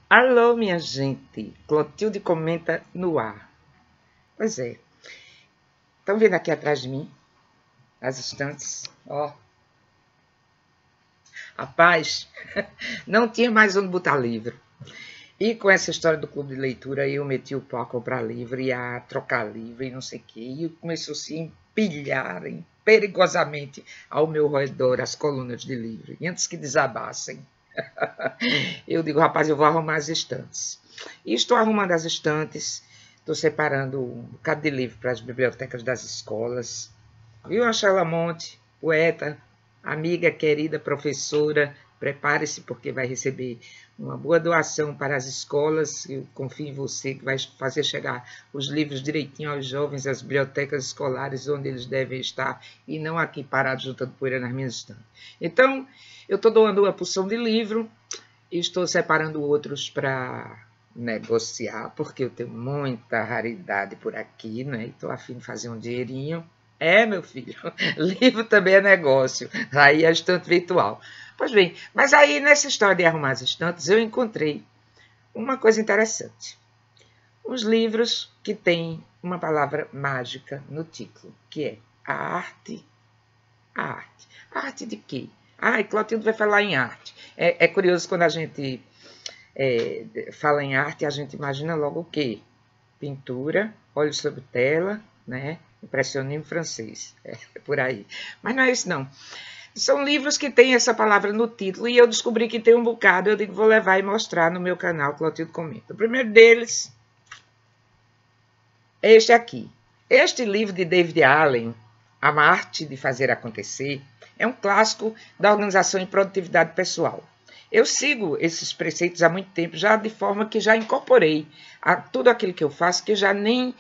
Alô, minha gente, Clotilde comenta no ar. Pois é, estão vendo aqui atrás de mim, as estantes? Ó, rapaz, não tinha mais onde botar livro. E com essa história do clube de leitura, eu meti o pau a comprar livro e a trocar livro e não sei o quê. E começou a se empilharem perigosamente ao meu redor as colunas de livro. E antes que desabassem, eu digo, rapaz, eu vou arrumar as estantes. E estou arrumando as estantes, estou separando um bocado de livro para as bibliotecas das escolas. Viu, Angela Monte, poeta, amiga, querida, professora, prepare-se porque vai receber uma boa doação para as escolas. Eu confio em você que vai fazer chegar os livros direitinho aos jovens, às bibliotecas escolares onde eles devem estar e não aqui parados juntando poeira nas minhas estantes. Então, eu estou doando uma porção de livro e estou separando outros para negociar, porque eu tenho muita raridade por aqui, né? Estou a fim de fazer um dinheirinho. É, meu filho, livro também é negócio. Aí é a estante virtual. Pois bem, mas aí nessa história de arrumar as estantes, eu encontrei uma coisa interessante. Os livros que têm uma palavra mágica no título, que é a arte. A arte. A arte de quê? Ah, e Clotilde vai falar em arte. É curioso quando a gente fala em arte, a gente imagina logo o quê? Pintura, óleo sobre tela, né? Impressionismo francês, por aí. Mas não é isso, não. São livros que têm essa palavra no título e eu descobri que tem um bocado, eu digo, vou levar e mostrar no meu canal, Clotilde Comenta. O primeiro deles é este aqui. Este livro de David Allen, A Arte de Fazer Acontecer, é um clássico da organização e produtividade pessoal. Eu sigo esses preceitos há muito tempo, já de forma que já incorporei a tudo aquilo que eu faço, que já nem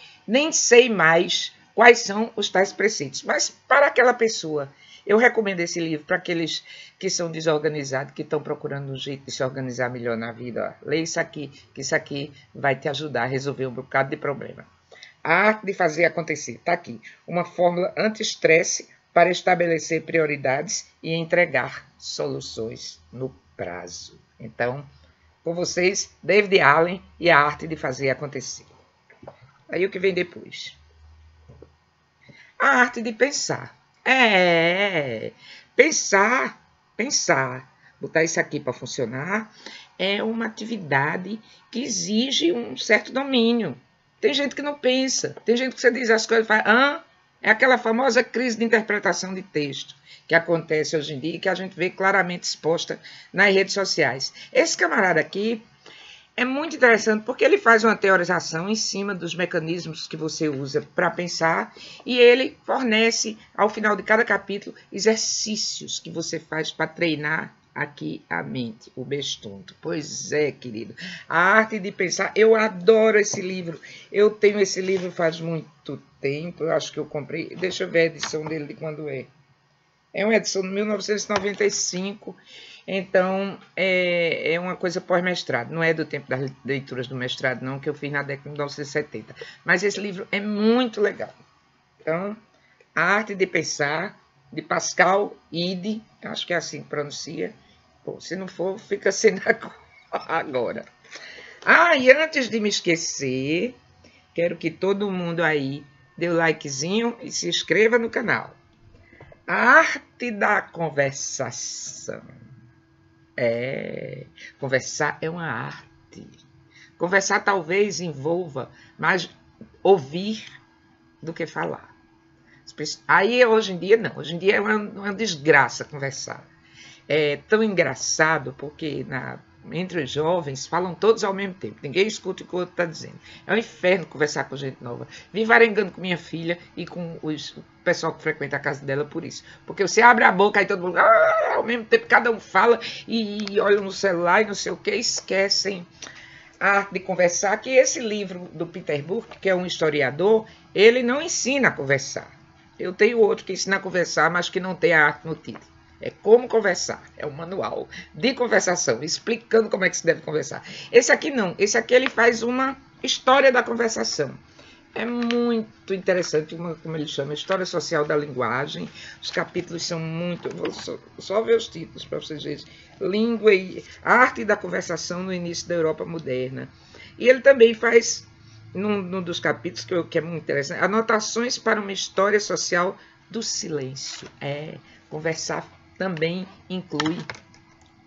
sei mais quais são os tais preceitos. Mas para aquela pessoa, eu recomendo esse livro para aqueles que são desorganizados, que estão procurando um jeito de se organizar melhor na vida. Ó, leia isso aqui, que isso aqui vai te ajudar a resolver um bocado de problema. A arte de fazer acontecer. Está aqui. Uma fórmula anti-estresse para estabelecer prioridades e entregar soluções no prazo. Então, com vocês, David Allen e a arte de fazer acontecer. Aí o que vem depois? A arte de pensar. Pensar. Botar isso aqui para funcionar é uma atividade que exige um certo domínio. Tem gente que não pensa, tem gente que você diz as coisas e fala, é aquela famosa crise de interpretação de texto que acontece hoje em dia e que a gente vê claramente exposta nas redes sociais. Esse camarada aqui é muito interessante porque ele faz uma teorização em cima dos mecanismos que você usa para pensar e ele fornece, ao final de cada capítulo, exercícios que você faz para treinar aqui a mente, o bestonto. Pois é, querido. A arte de pensar. Eu adoro esse livro. Eu tenho esse livro faz muito tempo. Eu acho que eu comprei. Deixa eu ver a edição dele de quando é. É uma edição de 1995. Então, é uma coisa pós-mestrado. Não é do tempo das leituras do mestrado, não, que eu fiz na década de 1970. Mas esse livro é muito legal. Então, A Arte de Pensar, de Pascal Ide, acho que é assim que pronuncia. Pô, se não for, fica sendo agora. E antes de me esquecer, quero que todo mundo aí dê o likezinho e se inscreva no canal. A arte da conversação. Conversar é uma arte. Conversar talvez envolva mais ouvir do que falar. Aí hoje em dia não, hoje em dia é uma desgraça conversar. É tão engraçado porque entre os jovens falam todos ao mesmo tempo, ninguém escuta o que o outro está dizendo. É um inferno conversar com gente nova. Vivo arengando com minha filha e com o pessoal que frequenta a casa dela por isso. Porque você abre a boca e todo mundo, ao mesmo tempo cada um fala e olha no celular e não sei o que, esquecem a arte de conversar, que esse livro do Peter Burke, que é um historiador, ele não ensina a conversar. Eu tenho outro que ensina a conversar, mas que não tem a arte no título. É como conversar, é um manual de conversação, explicando como é que se deve conversar. Esse aqui não, esse aqui ele faz uma história da conversação. É muito interessante, como ele chama, História Social da Linguagem. Os capítulos são muito... Eu vou só ver os títulos para vocês verem. Língua e Arte da Conversação no Início da Europa Moderna. E ele também faz, num dos capítulos, que é muito interessante, anotações para uma história social do silêncio. Conversar também inclui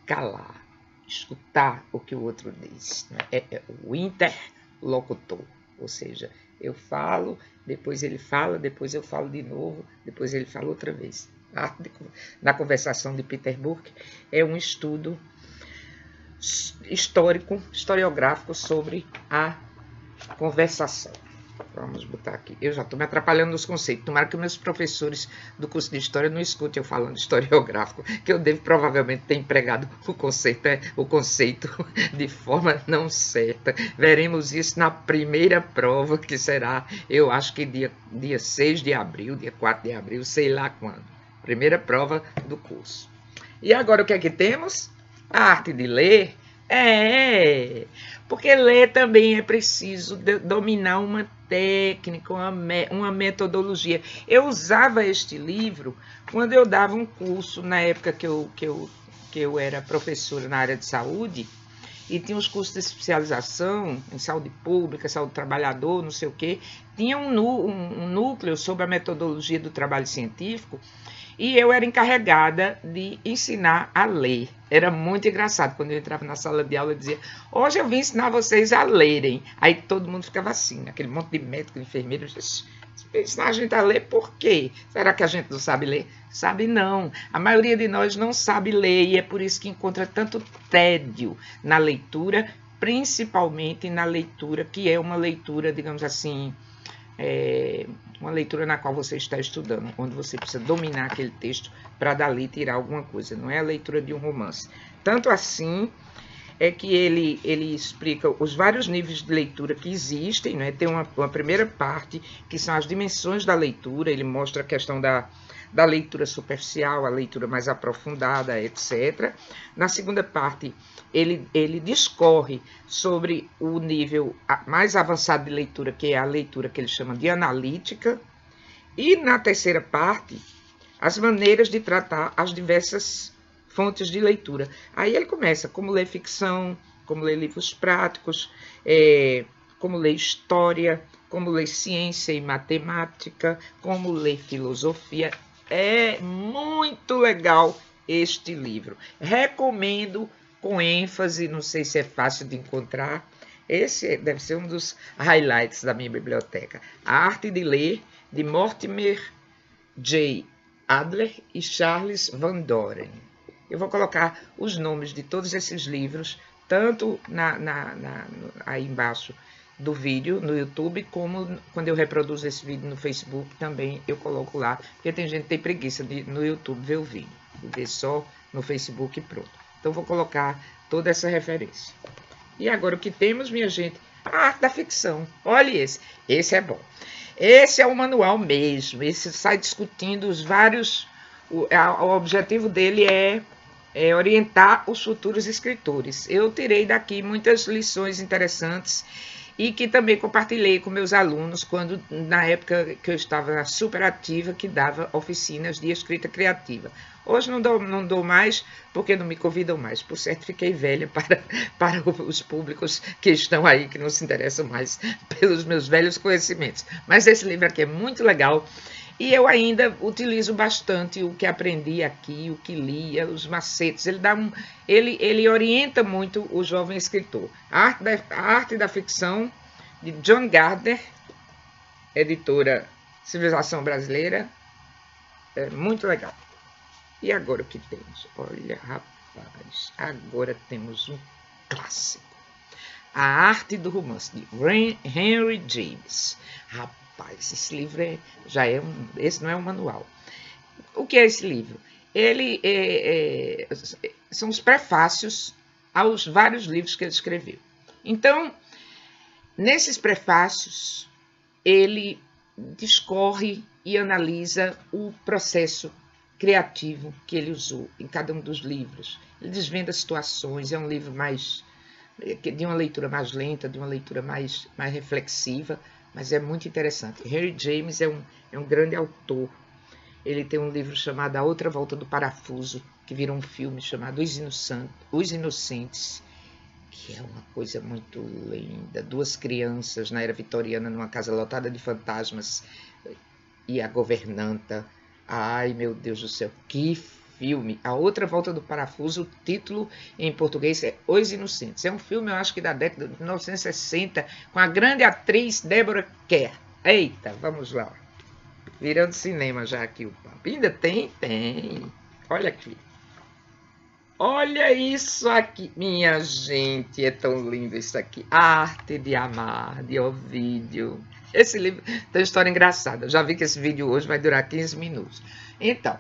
calar, escutar o que o outro diz. O interlocutor, ou seja, eu falo, depois ele fala, depois eu falo de novo, depois ele fala outra vez. A arte da conversação de Peter Burke é um estudo historiográfico sobre a conversação. Vamos botar aqui. Eu já estou me atrapalhando nos conceitos. Tomara que meus professores do curso de História não escutem eu falando historiográfico, que eu devo provavelmente ter empregado o conceito de forma não certa. Veremos isso na primeira prova, que será, eu acho que dia 6 de abril, dia 4 de abril, sei lá quando. Primeira prova do curso. E agora o que é que temos? A arte de ler. Porque ler também é preciso dominar uma técnica, uma metodologia. Eu usava este livro quando eu dava um curso, na época que eu era professora na área de saúde, e tinha os cursos de especialização em saúde pública, saúde do trabalhador, não sei o quê. Tinha um núcleo sobre a metodologia do trabalho científico, e eu era encarregada de ensinar a ler. Era muito engraçado quando eu entrava na sala de aula e dizia: hoje eu vim ensinar vocês a lerem. Aí todo mundo ficava assim, aquele monte de médico, de enfermeiro. Ensinar a gente a ler por quê? Será que a gente não sabe ler? Sabe não. A maioria de nós não sabe ler, e é por isso que encontra tanto tédio na leitura, principalmente na leitura que é uma leitura, digamos assim, uma leitura na qual você está estudando, onde você precisa dominar aquele texto para dali tirar alguma coisa, não é a leitura de um romance. Tanto assim é que ele explica os vários níveis de leitura que existem, né? Tem uma primeira parte, que são as dimensões da leitura. Ele mostra a questão da leitura superficial, a leitura mais aprofundada, etc. Na segunda parte, ele discorre sobre o nível mais avançado de leitura, que é a leitura que ele chama de analítica. E na terceira parte, as maneiras de tratar as diversas fontes de leitura. Aí ele começa como ler ficção, como ler livros práticos, como ler história, como ler ciência e matemática, como ler filosofia. É muito legal este livro. Recomendo com ênfase, não sei se é fácil de encontrar. Esse deve ser um dos highlights da minha biblioteca. A Arte de Ler, de Mortimer J. Adler e Charles Van Doren. Eu vou colocar os nomes de todos esses livros, tanto aí embaixo do vídeo, no YouTube, como quando eu reproduzo esse vídeo no Facebook, também eu coloco lá, porque tem gente que tem preguiça de no YouTube ver o vídeo, ver só no Facebook e pronto. Então, vou colocar toda essa referência. E agora, o que temos, minha gente? A arte da ficção. Olha esse. Esse é bom. Esse é o manual mesmo. Esse sai discutindo os vários... O objetivo dele é orientar os futuros escritores. Eu tirei daqui muitas lições interessantes e que também compartilhei com meus alunos na época que eu estava super ativa, que dava oficinas de escrita criativa. Hoje não dou mais, porque não me convidam mais. Por certo, fiquei velha para os públicos que estão aí, que não se interessam mais pelos meus velhos conhecimentos. Mas esse livro aqui é muito legal. E eu ainda utilizo bastante o que aprendi aqui, o que lia, os macetes. Ele orienta muito o jovem escritor. A Arte da Ficção, de John Gardner, editora Civilização Brasileira. É muito legal. E agora o que temos? Olha, rapaz, agora temos um clássico. A Arte do Romance, de Henry James. Rapaz, esse livro esse não é um manual. O que é esse livro? Ele são os prefácios aos vários livros que ele escreveu. Então, nesses prefácios, ele discorre e analisa o processo criativo que ele usou em cada um dos livros. Ele desvenda situações, é um livro de uma leitura mais lenta, de uma leitura mais reflexiva, mas é muito interessante. Henry James é um grande autor. Ele tem um livro chamado A Outra Volta do Parafuso, que virou um filme chamado Os Inocentes, que é uma coisa muito linda. Duas crianças na era vitoriana numa casa lotada de fantasmas e a governanta. Ai, meu Deus do céu, que filme! A Outra Volta do Parafuso, o título em português é Os Inocentes. É um filme, eu acho que da década de 1960, com a grande atriz Deborah Kerr. Eita, vamos lá. Virando cinema já aqui o papo. Ainda tem? Tem. Olha aqui. Olha isso aqui. Minha gente, é tão lindo isso aqui. Arte de Amar, de Ovídio. Esse livro tem uma história engraçada. Eu já vi que esse vídeo hoje vai durar 15 minutos. Então,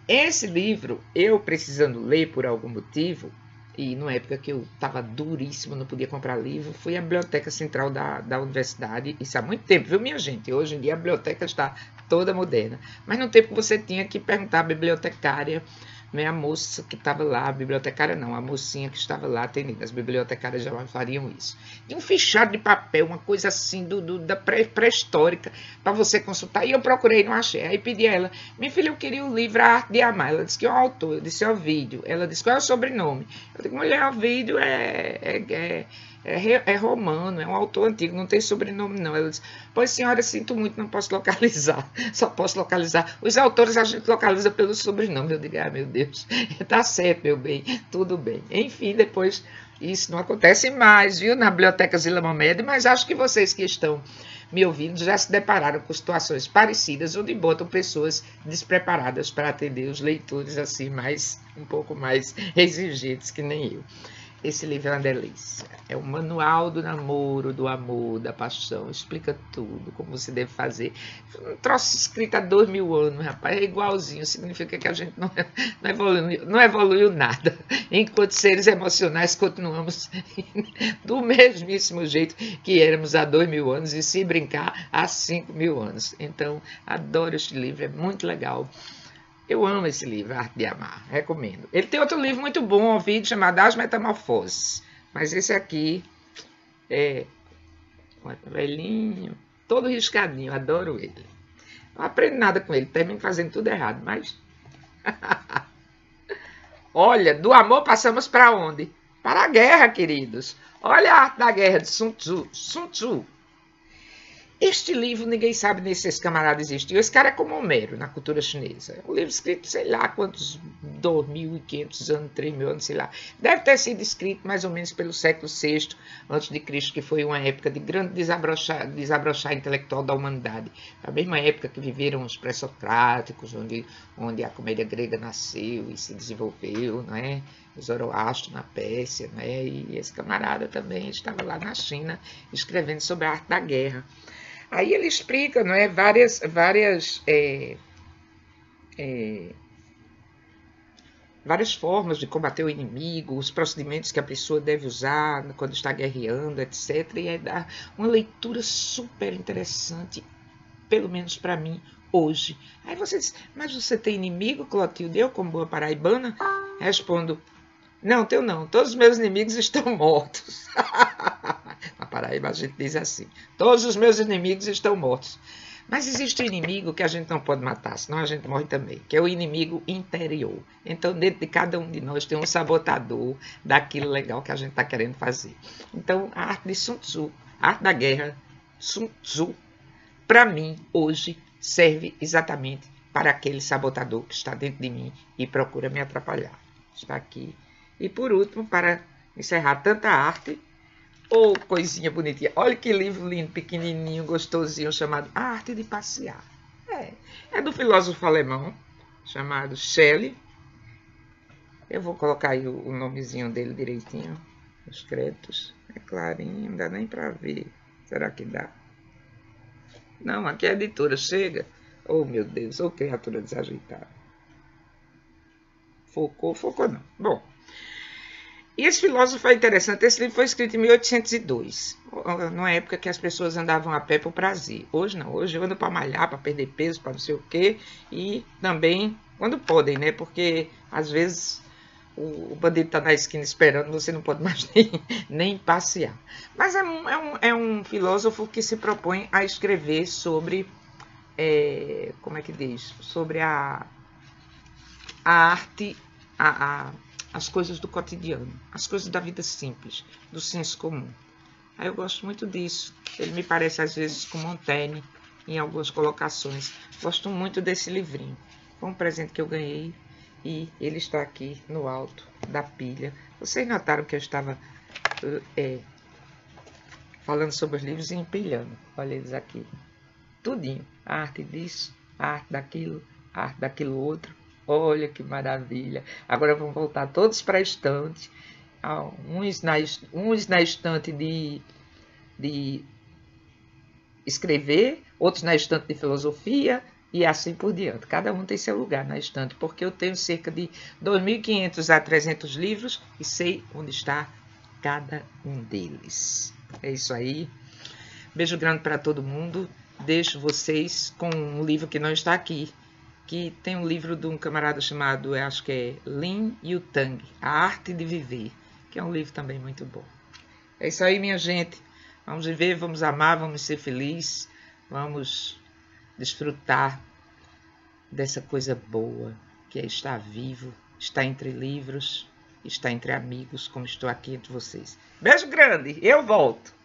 esse livro, eu precisando ler por algum motivo, e numa época que eu estava duríssimo, não podia comprar livro, fui à biblioteca central da universidade, isso há muito tempo, viu, minha gente? Hoje em dia a biblioteca está toda moderna, mas no tempo você tinha que perguntar à bibliotecária, não é a moça que estava lá, a bibliotecária não, a mocinha que estava lá atendendo, as bibliotecárias já fariam isso. Tinha um fichado de papel, uma coisa assim da pré-histórica, para você consultar, e eu procurei, não achei, aí pedi a ela, minha filha, eu queria o livro A Arte de Amar, ela disse que é o autor, eu disse, é o vídeo, ela disse, qual é o sobrenome? Eu disse, mulher, o vídeo é romano, é um autor antigo, não tem sobrenome não. Ela disse, pois senhora, sinto muito, não posso localizar, só posso localizar. Os autores a gente localiza pelo sobrenome. Eu digo, ah, meu Deus, tá certo, meu bem, tudo bem. Enfim, depois, isso não acontece mais, viu, na Biblioteca Zila Momed, mas acho que vocês que estão me ouvindo já se depararam com situações parecidas, onde botam pessoas despreparadas para atender os leitores assim, um pouco mais exigentes que nem eu. Esse livro é uma delícia. É o manual do namoro, do amor, da paixão. Explica tudo, como você deve fazer. Um troço escrito há 2000 anos, rapaz. É igualzinho. Significa que a gente não evoluiu nada. Enquanto seres emocionais, continuamos do mesmíssimo jeito que éramos há 2000 anos e, se brincar, há 5000 anos. Então, adoro este livro. É muito legal. Eu amo esse livro, Arte de Amar, recomendo. Ele tem outro livro muito bom, um vídeo chamado As Metamorfoses. Mas esse aqui é velhinho, todo riscadinho, adoro ele. Não aprendo nada com ele, termino fazendo tudo errado, mas... Olha, do amor passamos para onde? Para a guerra, queridos. Olha a arte da guerra de Sun Tzu. Sun Tzu. Este livro, ninguém sabe nem se esse camarada existiu. Esse cara é como Homero na cultura chinesa. É um livro escrito, sei lá, quantos 2.500 anos, 3.000 anos, sei lá. Deve ter sido escrito mais ou menos pelo século VI a.C., que foi uma época de grande desabrochar intelectual da humanidade. A mesma época que viveram os pré-socráticos, onde a comédia grega nasceu e se desenvolveu, não é? Zoroastro na Pérsia, né? E esse camarada também estava lá na China escrevendo sobre a arte da guerra. Aí ele explica, não é, várias formas de combater o inimigo, os procedimentos que a pessoa deve usar quando está guerreando, etc. E é dar uma leitura super interessante, pelo menos para mim, hoje. Aí você diz, mas você tem inimigo, Clotilde? Eu, como boa paraibana, respondo, não, tenho não. Todos os meus inimigos estão mortos. Na Paraíba a gente diz assim, todos os meus inimigos estão mortos. Mas existe um inimigo que a gente não pode matar, senão a gente morre também, que é o inimigo interior. Então, dentro de cada um de nós tem um sabotador daquilo legal que a gente está querendo fazer. Então, a arte de Sun Tzu, a arte da guerra, Sun Tzu, para mim, hoje, serve exatamente para aquele sabotador que está dentro de mim e procura me atrapalhar. Está aqui. E por último, para encerrar tanta arte, coisinha bonitinha. Olha que livro lindo, pequenininho, gostosinho, chamado A Arte de Passear. É do filósofo alemão, chamado Schelling. Eu vou colocar aí o nomezinho dele direitinho, os créditos. É clarinho, não dá nem para ver. Será que dá? Não, aqui é a editora, chega. Oh, meu Deus, criatura desajeitada. Focou não. Bom, e esse filósofo é interessante. Esse livro foi escrito em 1802, numa época que as pessoas andavam a pé por prazer. Hoje não, hoje eu ando para malhar, para perder peso, para não sei o quê, e também quando podem, né? Porque às vezes o bandido está na esquina esperando, você não pode mais nem passear. Mas é um filósofo que se propõe a escrever sobre, como é que diz? Sobre a arte, as coisas do cotidiano, as coisas da vida simples, do senso comum. Aí eu gosto muito disso. Ele me parece às vezes com Montaigne em algumas colocações. Gosto muito desse livrinho. Foi um presente que eu ganhei e ele está aqui no alto da pilha. Vocês notaram que eu estava falando sobre os livros e empilhando. Olha eles aqui. Tudinho. A arte disso, a arte daquilo, a arte daquilo outro. Olha que maravilha. Agora vamos voltar todos para a estante. Uns na estante de escrever, outros na estante de filosofia e assim por diante. Cada um tem seu lugar na estante, porque eu tenho cerca de 2.500 a 300 livros e sei onde está cada um deles. É isso aí. Beijo grande para todo mundo. Deixo vocês com um livro que não está aqui, que tem um livro de um camarada chamado, eu acho que é Lin Yutang, A Arte de Viver, que é um livro também muito bom. É isso aí, minha gente. Vamos viver, vamos amar, vamos ser felizes, vamos desfrutar dessa coisa boa, que é estar vivo, estar entre livros, estar entre amigos, como estou aqui entre vocês. Beijo grande, eu volto.